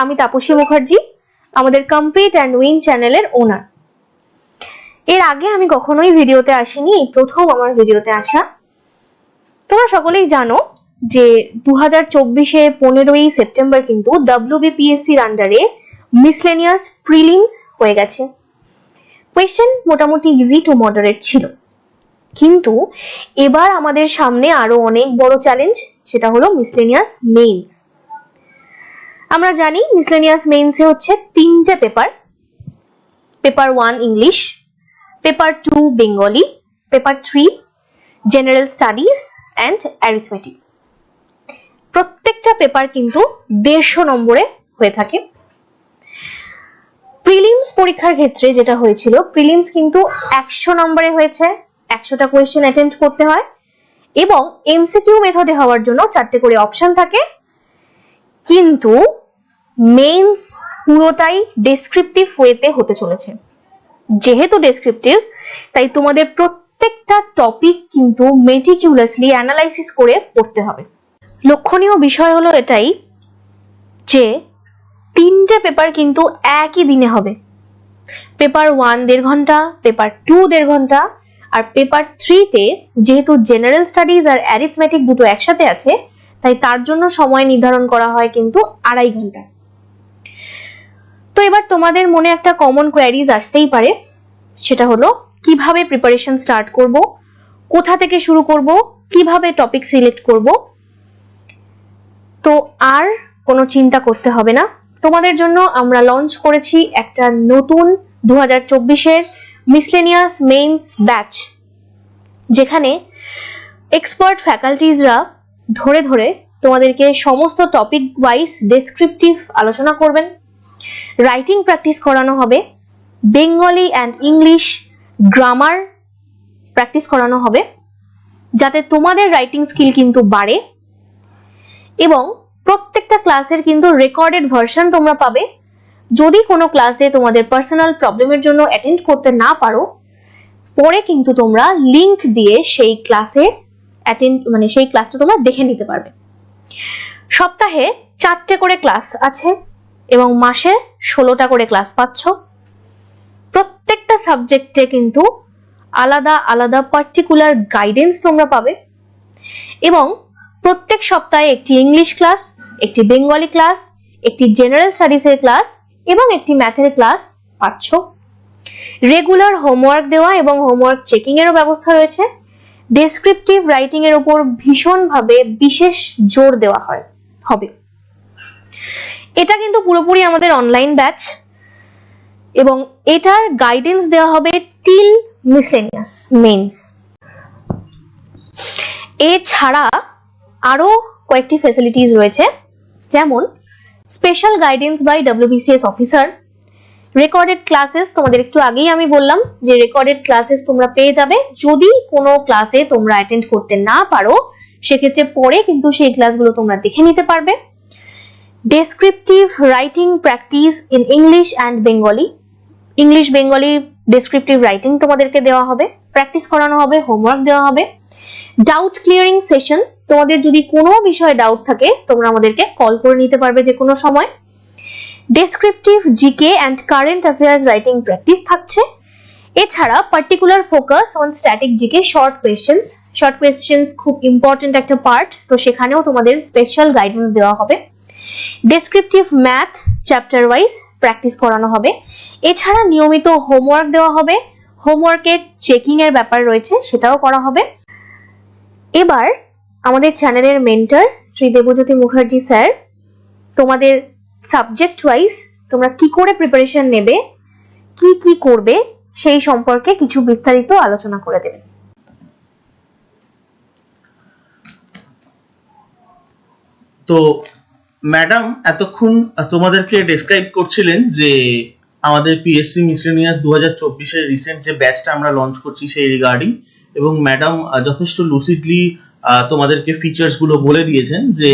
আমি তাপসী মুখার্জি, আমাদের compete and win চ্যানেলের ওনার। এর আগে আমি কখনোই ভিডিওতে আসিনি, এই প্রথম আমার ভিডিওতে আসা। তোমরা সকলেই জানো যে 2024-এ 15ই সেপ্টেম্বর কিন্তু WBPSCর আন্ডারে মিসলেনিয়াস প্রিলিমস হয়ে গেছে। কোয়েশ্চেন মোটামুটি ইজি টু মডারেট ছিল, কিন্তু এবার আমাদের সামনে আরো অনেক বড় চ্যালেঞ্জ, সেটা হলো মিসলেনিয়াস মেইনস। আমরা জানি মিসলেনিয়াস মেইনসে হচ্ছে 3টে paper. Paper 1 English, paper 2 Bengali, paper 3 general studies and arithmetic. প্রত্যেকটা পেপার কিন্তু 150 নম্বরে হয়ে থাকে। প্রিলিমস পরীক্ষার ক্ষেত্রে যেটা হয়েছিল, প্রিলিমস কিন্তু 100 নম্বরে হয়েছে, 100টা কোয়েশ্চেন অ্যাটেন্ড করতে হয় এবং এমসিকিউ মেথডে হওয়ার জন্য 4টে করে অপশন থাকে। কিন্তু মেইনস পুরোটাই ডেসক্রিপটিভ ওয়েতে হতে চলেছে। যেহেতু ডেসক্রিপটিভ, তাই তোমাদের প্রত্যেকটা টপিক কিন্তু মেটিকিউলাসলি অ্যানালাইসিস করে পড়তে হবে। লক্ষণীয় বিষয় হলো এটাই যে 3টে পেপার কিন্তু একই দিনে হবে। পেপার 1 1.5 ঘন্টা, পেপার 2 1.5 ঘন্টা, আর পেপার 3-তে যেহেতু জেনারেল স্টাডিজ আর অ্যারিথমেটিক দুটো একসাথে আছে, তাই তার জন্য সময় নির্ধারণ করা হয় কিন্তু 2.5 ঘন্টা। তো এবার তোমাদের মনে একটা কমন কোয়ারিজ আসতেই পারে, সেটা হলো কিভাবে প্রিপারেশন স্টার্ট করব, কোথা থেকে শুরু করব, কিভাবে টপিক সিলেক্ট করব। তো আর কোনো চিন্তা করতে হবে না, তোমাদের জন্য আমরা লঞ্চ করেছি একটা নতুন 2024-এর মিসলেনিয়াস মেইনস ব্যাচ, যেখানে এক্সপার্ট ফ্যাকাল্টিজরা ধরে ধরে তোমাদেরকে সমস্ত টপিক ওয়াইজ ডেসক্রিপটিভ আলোচনা করবেন। রাইটিং প্র্যাকটিস করানো হবে, Bengali and English grammar practice করানো হবে, যাতে তোমাদের রাইটিং স্কিল কিন্তু বাড়ে। এবং প্রত্যেকটা ক্লাসের কিন্তু রেকর্ডেড ভার্সন তোমরা পাবে। যদি কোনো ক্লাসে তোমাদের পার্সোনাল প্রবলেমের জন্য অ্যাটেন্ড করতে না পারো, পরে কিন্তু তোমরা লিংক দিয়ে সেই ক্লাসে সেই ক্লাসটা তোমরা দেখে নিতে পারবে। সপ্তাহে 4টে করে ক্লাস আছে এবং মাসে 16টা করে ক্লাস পাচ্ছ। প্রত্যেকটা সাবজেক্টে কিন্তু আলাদা আলাদা পার্টিকুলার গাইডেন্স তোমরা পাবে এবং প্রত্যেক সপ্তাহে একটি ইংলিশ ক্লাস, একটি বেঙ্গলি ক্লাস, একটি জেনারেল স্টাডিজের ক্লাস এবং একটি ম্যাথের ক্লাস পাচ্ছ। রেগুলার হোমওয়ার্ক দেওয়া এবং হোমওয়ার্ক চেকিং এরও ব্যবস্থা রয়েছে। ডেসক্রিপটিভ রাইটিং এর উপর ভীষণভাবে বিশেষ জোর দেওয়া হবে। এটা কিন্তু পুরোপুরি আমাদের অনলাইন ব্যাচ এবং এটার গাইডেন্স দেওয়া হবে টিল মিসলেনিয়াস মেইনস। এছাড়া আরো কয়েকটি ফ্যাসিলিটিস রয়েছে, যেমন special guidance by WBCS officer, recorded classes. তোমাদের একটু আগেই আমি বললাম যে রেকর্ডেড ক্লাসেস তোমরা পেয়ে যাবে। যদি কোনো ক্লাসে তোমরা অ্যাটেন্ড করতে না পারো, সেক্ষেত্রে পরে কিন্তু সেই ক্লাসগুলো তোমরা দেখে নিতে পারবে। Descriptive writing practice in English and Bengali, English Bengali descriptive writing তোমাদেরকে দেওয়া হবে, প্র্যাকটিস করানো হবে, হোমওয়ার্ক দেওয়া হবে। ডাউট ক্লিয়ারিং সেশন, তোমাদের যদি কোনো বিষয়ে ডাউট থাকে তোমরা আমাদেরকে কল করে নিতে পারবে যে কোনো সময়। Descriptive GK and current affairs writing practice থাকছে। এছাড়া particular focus on static GK short questions খুব ইম্পর্টেন্ট একটা পার্ট, তো সেখানেও তোমাদের স্পেশাল গাইডেন্স দেওয়া হবে। Descriptive math chapter wise practice করানো হবে। এছাড়া নিয়মিত হোমওয়ার্ক দেওয়া হবে, হোমওয়ার্কের চেকিং এর ব্যাপার রয়েছে, সেটাও করা হবে। এবার আমাদের চ্যানেলের মেন্টর শ্রী দেবজ্যোতি মুখার্জি স্যার তোমাদের সাবজেক্ট ওয়াইজ তোমরা কি করে প্রিপারেশন নেবে, কি কি করবে, সেই সম্পর্কে কিছু বিস্তারিত আলোচনা করে দেবেন। তো ম্যাডাম এতক্ষণ তোমাদেরকে ডেসক্রাইব করছিলেন যে আমাদের পিএসসি মিসলেনিয়াস 2024-এর রিসেন্ট যে ব্যাচটা আমরা লঞ্চ করছি সেই রিগার্ডিং, এবং ম্যাডাম যথেষ্ট লুসিডলি তোমাদেরকে ফিচার্স গুলো বলে দিয়েছেন যে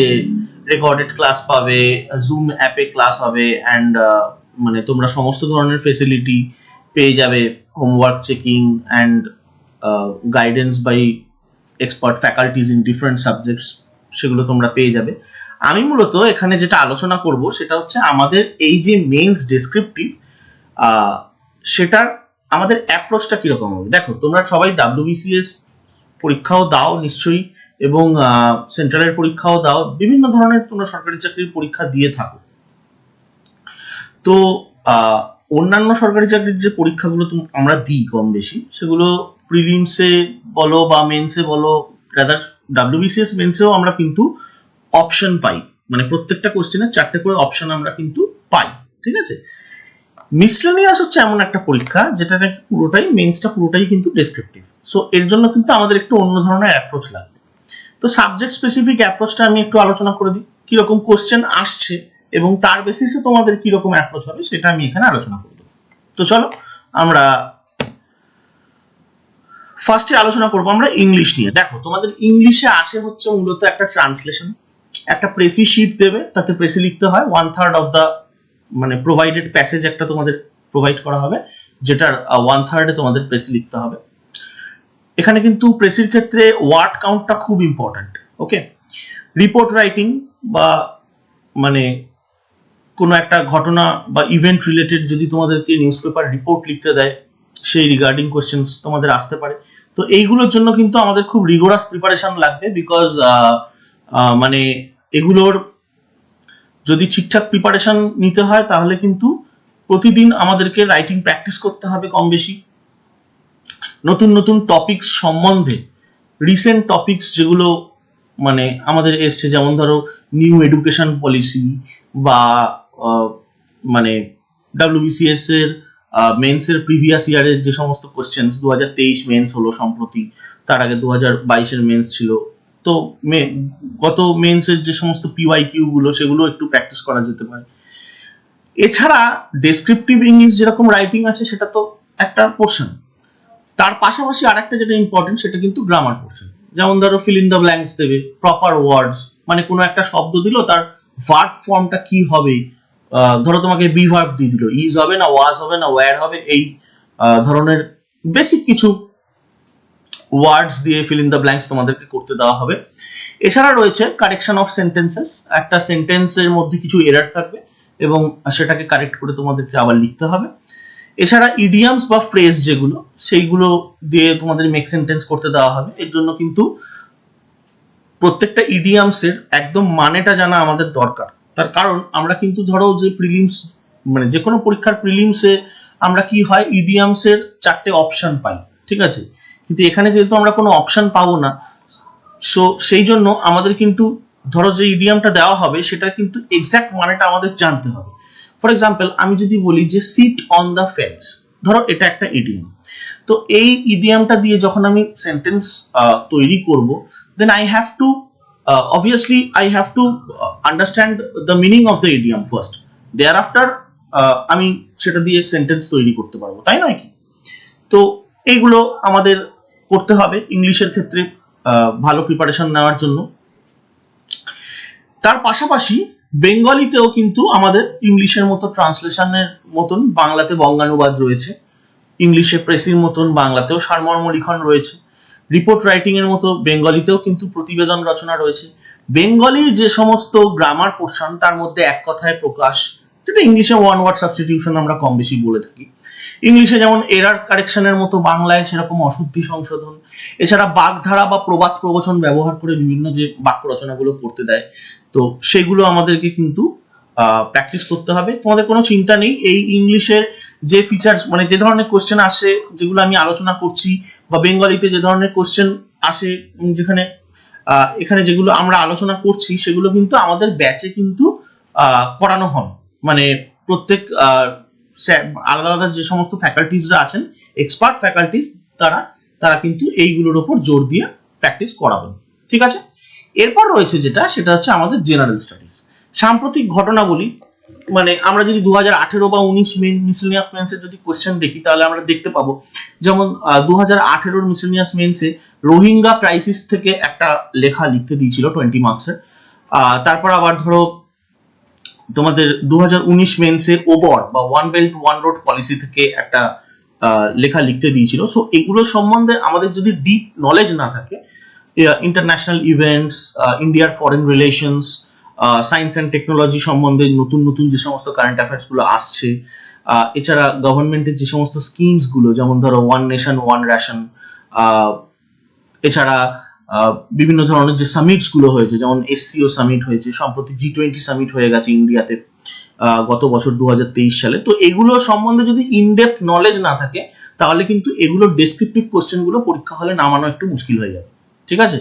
রেকর্ডেড ক্লাস পাবে, জুম অ্যাপে ক্লাস হবে, অ্যান্ড মানে তোমরা সমস্ত ধরনের ফেসিলিটি পেয়ে যাবে, homework checking and guidance by expert faculties in different subjects, সেগুলো তোমরা পেয়ে যাবে। আমি মূলত এখানে যেটা আলোচনা করব সেটা হচ্ছে আমাদের এই যে মেইনস ডেসক্রিপটিভ সেটার আমাদের অ্যাপ্রোচটা কিরকম হবে। দেখো তোমরা সবাই WBCS পরীক্ষাও দাও নিশ্চয়ই, এবং সেন্ট্রালের পরীক্ষাও দাও, বিভিন্ন ধরনের তোমরা সরকারি চাকরির পরীক্ষা দিয়ে থাকো। তো অন্যান্য সরকারি চাকরির যে পরীক্ষাগুলো আমরা দিই কম বেশি, সেগুলো প্রিলিমসে বলো বা মেন্সে বলো, রাদার WBCS মেন্সেও আমরা কিন্তু অপশন পাই, মানে প্রত্যেকটা কোশ্চেনের 4টে করে অপশন আমরা কিন্তু পাই, ঠিক আছে। মিসলেনিয়াস হচ্ছে এমন একটা পরীক্ষা যেটা নাকি পুরোটাই মেন্সটা পুরোটাই কিন্তু ডেসক্রিপটিভ। সো এর জন্য কিন্তু আমাদের একটু অন্য ধরনের অ্যাপ্রোচ লাগবে। তো সাবজেক্ট স্পেসিফিক অ্যাপ্রোচটা আমি একটু আলোচনা করে দিই, কিরকম কোশ্চেন আসছে এবং তার বেসিসে তোমাদের কিরকম অ্যাপ্রোচ হবে সেটা আমি এখানে আলোচনা করব। তো চলো আমরা ফার্স্টে আলোচনা করবো আমরা ইংলিশ নিয়ে। দেখো তোমাদের ইংলিশে আসে হচ্ছে মূলত একটা ট্রান্সলেশন, একটা প্রেসি শিট দেবে, তাতে প্রেসি লিখতে হয় 1/3 অফ দ্য মানে প্রোভাইডেড প্যাসেজ একটা তোমাদের প্রোভাইড করা হবে, যেটার 1/3 তোমাদের প্রেসি লিখতে হবে। এখানে কিন্তু প্রেসির ক্ষেত্রে ওয়ার্ড কাউন্টটা খুব ইম্পর্টেন্ট। ওকে, রিপোর্ট রাইটিং বা মানে কোনো একটা ঘটনা বা ইভেন্ট রিলেটেড যদি তোমাদেরকে নিউজ পেপার রিপোর্ট লিখতে দেয়, সেই রিগার্ডিং কোয়েশ্চেন্স তোমাদের আসতে পারে। তো এইগুলোর জন্য কিন্তু আমাদের খুব রিগোরাস প্রিপারেশন লাগবে, বিকজ মানে এগুলোর যদি ঠিকঠাক প্রিপারেশন নিতে হয় তাহলে কিন্তু প্রতিদিন আমাদেরকে রাইটিং প্র্যাকটিস করতে হবে কম বেশি। নতুন নতুন টপিকস সম্বন্ধে, রিসেন্ট টপিকস যেগুলো মানে আমাদের এসছে, যেমন ধরো নিউ এডুকেশন পলিসি বা মানে WBCS এর মেন্সের প্রিভিয়াস ইয়ারের যে সমস্ত কোশ্চেন্স, 2023 মেন্স হলো সম্প্রতি, তার আগে 2022 মেন্স ছিল। তো গত মেন্সের যে সমস্ত PYQ গুলো সেগুলো একটু প্র্যাকটিস করা যেতে পারে। এছাড়া ডেসক্রিপটিভ ইংলিশ যেরকম রাইটিং আছে সেটা তো একটা পোর্শন, তার পাশাপাশি আরেকটা যেটা ইম্পর্টেন্ট সেটা কিন্তু গ্রামার পোর্শন। যেমন ধরো ফিল ইন দ্য ব্ল্যাঙ্কস দেবে, প্রপার ওয়ার্ডস, মানে কোনো একটা শব্দ দিল তার ভার্ব ফর্মটা কি হবে। ধরো তোমাকে বি ভার্ব দিয়ে দিল, ইজ হবে না ওয়াজ হবে না ওয়্যার হবে, এই ধরনের বেসিক কিছু ওয়ার্ডস দিয়ে ফিল ইন দ্য ব্ল্যাঙ্কস তোমাদেরকে করতে দেওয়া হবে। এছাড়া রয়েছে কারেকশন অফ সেন্টেন্সেস, একটা সেন্টেন্সের মধ্যে কিছু এরার থাকবে এবং সেটাকে কারেক্ট করে তোমাদেরকে আবার লিখতে হবে। এছাড়া ইডিয়ামস বা ফ্রেজ যেগুলো, সেইগুলো দিয়ে তোমাদের মেক সেন্টেন্স করতে দেওয়া হবে। এর জন্য কিন্তু প্রত্যেকটা ইডিয়ামসের একদম মানেটা জানা আমাদের দরকার। তার কারণ আমরা কিন্তু ধরো যে প্রিলিমস মানে যে কোনো পরীক্ষার প্রিলিমসে আমরা কি হয় ইডিয়ামসের 4টে অপশন পাই, ঠিক আছে, কিন্তু এখানে যেহেতু আমরা কোনো অপশন পাবো না, সো সেই জন্য আমাদের কিন্তু ধরো যে ইডিয়ামটা দেওয়া হবে সেটা কিন্তু এক্সাক্ট মানেটা আমাদের জানতে হবে। ফর এক্সাম্পল আমি যদি বলি যে সিট অন দ্য ফেন্স, ধরো এটা একটা ইডিয়াম, তো এই ইডিয়ামটা দিয়ে যখন আমি সেন্টেন্স তৈরি করব, then I have to obviously I have to understand the meaning of the idiom first, thereafter আমি সেটা দিয়ে সেন্টেন্স তৈরি করতে পারবো, তাই নয় কি? তো এইগুলো আমাদের করতে হবে ইংলিশের ক্ষেত্রে ভালো প্রিপারেশন নেওয়ার জন্য। তার পাশাপাশি বেঙ্গলিতেও কিন্তু আমাদের ইংলিশের মতো ট্রান্সলেশনের মতন বাংলাতে বঙ্গানুবাদ রয়েছে, ইংলিশে প্রেসির মতন বাংলাতেও সারমর্ম লিখন রয়েছে, রিপোর্ট রাইটিং এর মতো বেঙ্গলিতেও কিন্তু প্রতিবেদন রচনা রয়েছে। বেঙ্গলির যে সমস্ত গ্রামার পোর্শন তার মধ্যে এক কথায় প্রকাশ, যেটা ইংলিশে ওয়ান ওয়ার্ড সাবস্টিটিউশন আমরা কম বেশি বলে থাকি। ইংলিশে যেমন এরার কারেকশনের মতো বাংলায় সেরকম অশুদ্ধি সংশোধন। এছাড়া বাগধারা বা প্রবাদ প্রবচন ব্যবহার করে বিভিন্ন যে বাক্য রচনাগুলো করতে দেয়, তো সেগুলো আমাদেরকে কিন্তু প্র্যাকটিস করতে হবে। তোমাদের কোনো চিন্তা নেই, এই ইংলিশের যে ফিচার্স মানে যে ধরনের কোশ্চেন আসে যেগুলো আমি আলোচনা করছি, বা বেঙ্গলিতে যে ধরনের কোশ্চেন আসে যেখানে এখানে যেগুলো আমরা আলোচনা করছি সেগুলো কিন্তু আমাদের ব্যাচে কিন্তু করানো হয়। মানে প্রত্যেক আলাদা আলাদা যে সমস্ত ফ্যাকাল্টিসরা আছেন, এক্সপার্ট ফ্যাকাল্টিস, তারা কিন্তু এইগুলোর উপর জোর দিয়ে প্র্যাকটিস করাবেন, ঠিক আছে। এরপর রয়েছে যেটা, সেটা হচ্ছে আমাদের জেনারেল স্টাডিজ, সাম্প্রতিক ঘটনাবলী। মানে আমরা যদি 2018 বা 19 মিসেলিনিয়াস মেন্সের যদি কোশ্চেন দেখি তাহলে আমরা দেখতে পাবো, যেমন 2018 মিসেলিনিয়াস মেন্সে রোহিঙ্গা ক্রাইসিস থেকে একটা লেখা লিখতে দিয়েছিল 20 মার্কসের। তারপর আবার ধরো তোমাদের 2019 মেন্সে ওবর বা one belt one road policy থেকে একটা লেখা লিখতে দিয়েছিল। সো এগুলো সম্বন্ধে আমাদের যদি ডিপ নলেজ না থাকে, ইন্টারন্যাশনাল ইভেন্টস, ইন্ডিয়ার foreign relations, science and technology সম্বন্ধে নতুন নতুন যে সমস্ত কারেন্ট অ্যাফেয়ার্স গুলো আসছে, এছাড়া গভর্নমেন্টের যে সমস্ত স্কিমস গুলো, যেমন ধরো ওয়ান নেশন ওয়ান রেশন, এছাড়া বিভিন্ন ধরনের যে সামিটস গুলো হয়েছে, যেমন SCO সামিট হয়েছে, সম্প্রতি G20 সামিট হয়ে গেছে ইন্ডিয়াতে গত বছর 2023 সালে। তো এগুলো সম্বন্ধে যদি ইনডেপথ নলেজ না থাকে, তাহলে কিন্তু এগুলোর ডেসক্রিপটিভ কোশ্চেন গুলো পরীক্ষা হলে নামানো একটু মুশকিল হয়ে যাবে, ঠিক আছে?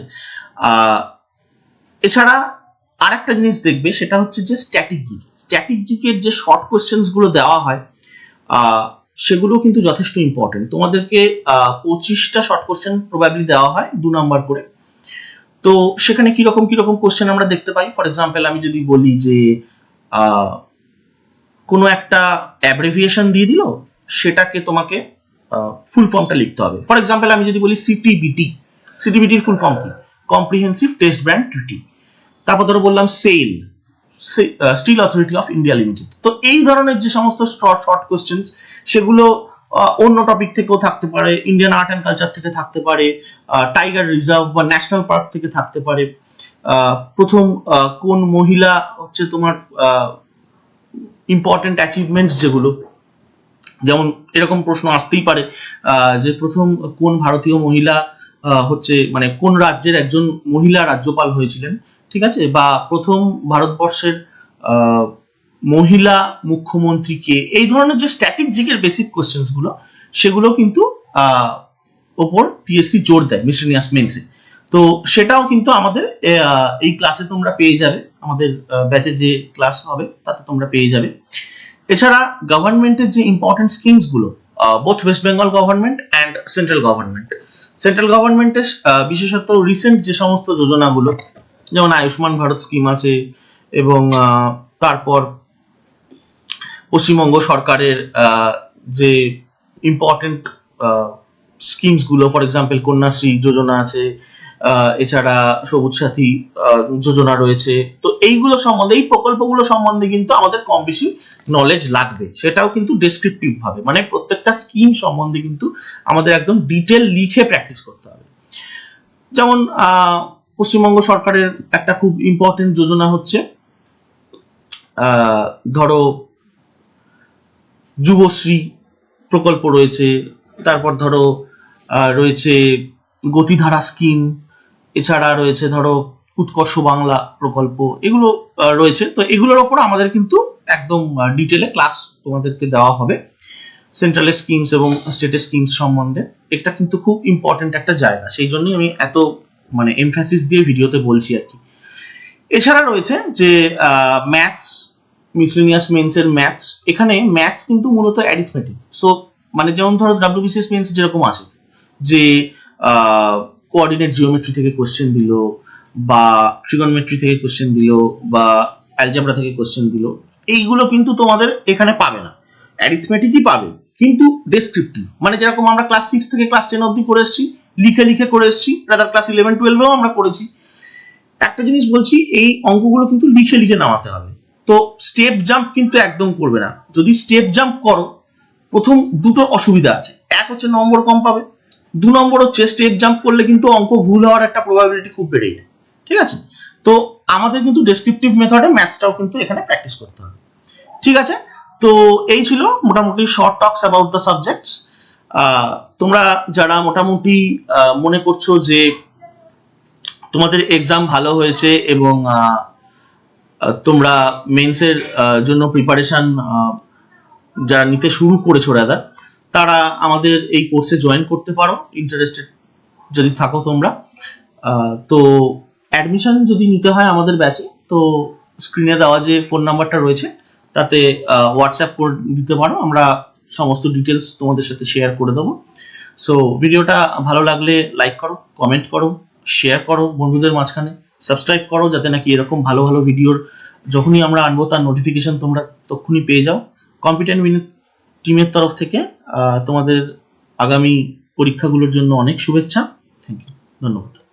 এছাড়া আরেকটা জিনিস দেখবে, সেটা হচ্ছে যে স্ট্যাটিক জিকের যে শর্ট কোশ্চেন্স গুলো দেওয়া হয়, সেগুলো কিন্তু যথেষ্ট ইম্পর্টেন্ট। তোমাদেরকে 25টা শর্ট কোশ্চেন প্রবাবলি দেওয়া হয় 2 নাম্বার করে। তো সেখানে কিরকম কোশ্চেন আমরা দেখতে পাই। ফর এক্সাম্পল, আমি যদি বলি যে কোনো একটা অ্যাব্রিভিয়েশন দিয়ে দিল, সেটাকে তোমাকে ফুল ফর্মটা লিখতে হবে। ফর এক্সাম্পল, আমি যদি বলি সিটিবিটির ফুল ফর্ম কি? Comprehensive test ban treaty. তারপর ধরো বললাম SAIL, steel authority of India limited. তো এই ধরনের যে সমস্ত শর্ট কোশ্চেন, সেগুলো অন্য টপিক থেকেও থাকতে পারে, ইন্ডিয়ান আর্ট অ্যান্ড কালচার থেকে থাকতে পারে, টাইগার রিজার্ভ বা ন্যাশনাল পার্ক থেকে থাকতে পারে, প্রথম কোন মহিলা হচ্ছে তোমার ইম্পর্টেন্ট অ্যাচিভমেন্টস যেগুলো, যেমন এরকম প্রশ্ন আসতেই পারে যে প্রথম কোন ভারতীয় মহিলা হচ্ছে, মানে কোন রাজ্যের একজন মহিলা রাজ্যপাল হয়েছিলেন, ঠিক আছে? বা প্রথম ভারতবর্ষের মহিলা মুখ্যমন্ত্রী কে? এই ধরনের যে স্ট্যাটিক জিকের বেসিক কোশ্চেন্স গুলো, সেগুলো কিন্তু ওপর পিএসসি জোর দেয় মিসলেনিয়াস মেন্সে। তো সেটাও কিন্তু আমাদের এই ক্লাসে তোমরা পেয়ে যাবে, আমাদের ব্যাচে যে ক্লাস হবে তাতে তোমরা পেয়ে যাবে। এছাড়া গভর্নমেন্টের যে ইম্পর্টেন্ট স্কিমস গুলো, both West Bengal government and central গভর্নমেন্টের বিশেষত রিসেন্ট যে সমস্ত যোজনাগুলো, যেমন আয়ুষ্মান ভারত স্কিম আছে, এবং তারপর পশ্চিমবঙ্গ সরকারের যে ইম্পর্টেন্ট স্কিমস গুলো, ফর এক্সাম্পল কন্যাশ্রী যোজনা আছে, এছাড়া সবুজ সাথী যোজনা রয়েছে। তো এইগুলো সম্বন্ধে, এই প্রকল্পগুলো সম্বন্ধে কিন্তু আমাদের কম বেশি নলেজ লাগবে, সেটাও কিন্তু ডেসক্রিপটিভ ভাবে, মানে প্রত্যেকটা স্কিম সম্বন্ধে কিন্তু আমাদের একদম ডিটেল লিখে প্র্যাকটিস করতে হবে। যেমন পশ্চিমবঙ্গ সরকারের একটা খুব ইম্পর্টেন্ট যোজনা হচ্ছে ধরো যুবশ্রী প্রকল্প রয়েছে, তারপর ধরো রয়েছে গতিধারা স্কিম, এছাড়া রয়েছে ধরো উৎকর্ষ বাংলা প্রকল্প, এগুলো রয়েছে। তো এগুলোর ওপর আমাদের কিন্তু একদম ডিটেলে ক্লাস তোমাদেরকে দেওয়া হবে, সেন্ট্রালের স্কিমস এবং স্টেটের স্কিমস সম্বন্ধে। এটা কিন্তু খুব ইম্পর্টেন্ট একটা জায়গা, সেই জন্যই আমি এত মানে এমফ্যাসিস দিয়ে ভিডিওতে বলছি আর কি। এছাড়া রয়েছে যে ম্যাথস, মিসলেনিয়াস মেন্সের ম্যাথস। এখানে ম্যাথস কিন্তু মূলত অ্যারিথমেটিক। সো মানে যেমন ধরো WBCS মেন্স যেরকম আসে যে কোঅর্ডিনেট জিওমেট্রি থেকে কোশ্চেন দিল, বা ট্রিগনমেট্রি থেকে কোশ্চেন দিল, বা অ্যালজেব্রা থেকে কোশ্চেন দিল, এইগুলো কিন্তু তোমাদের এখানে পাবে না। অ্যারিথমেটিকই পাবে, কিন্তু ডেসক্রিপটিভ, মানে যেরকম আমরা ক্লাস 6 থেকে ক্লাস 10 অবধি করে এসেছি, লিখে করে এসেছি, রাদার ক্লাস 11-12 আমরা করেছি। একটা জিনিস বলছি, এই অঙ্কগুলো কিন্তু লিখে নামাতে হবে। তো স্টেপ জাম্প কিন্তু একদম করবে না। যদি স্টেপ জাম্প করো, প্রথম দুটো অসুবিধা আছে। এক হচ্ছে নম্বর কম পাবে, 2 নম্বর হচ্ছে স্টেপ জাম্প করলে কিন্তু অঙ্ক ভুল হওয়ার একটা প্রবাবিলিটি খুব বেড়ে যায়, ঠিক আছে? তো আমাদের কিন্তু ডেসক্রিপটিভ মেথডে ম্যাথসটাও কিন্তু এখানে প্র্যাকটিস করতে হবে, ঠিক আছে? তো এই ছিল মোটামুটি short talks about the subjects. তোমরা যারা মোটামুটি মনে করছো যে তোমাদের এক্সাম ভালো হয়েছে এবং তোমরা মেন্সের জন্য প্রিপারেশন যারা নিতে শুরু করেছো রাদার, তারা আমাদের এই কোর্সে জয়েন করতে পারো, ইন্টারেস্টেড যদি থাকো তোমরা। তো অ্যাডমিশন যদি নিতে হয় আমাদের ব্যাচে, তো স্ক্রিনে দেওয়া যে ফোন নাম্বারটা রয়েছে তাতে হোয়াটসঅ্যাপ করে দিতে পারো, আমরা সমস্ত ডিটেলস তোমাদের সাথে শেয়ার করে দেবো। সো ভিডিওটা ভালো লাগলে লাইক করো, কমেন্ট করো, শেয়ার করো বন্ধুদের মাঝখানে, সাবস্ক্রাইব করো, যাতে নাকি এরকম ভালো ভালো ভিডিওর যখনই আমরা আনবো তার নোটিফিকেশন তোমরা তখনই পেয়ে যাও। কম্পিটেন্ট মিনিট টিমের তরফ থেকে তোমাদের আগামী পরীক্ষাগুলোর জন্য অনেক শুভেচ্ছা। থ্যাংক ইউ, ধন্যবাদ।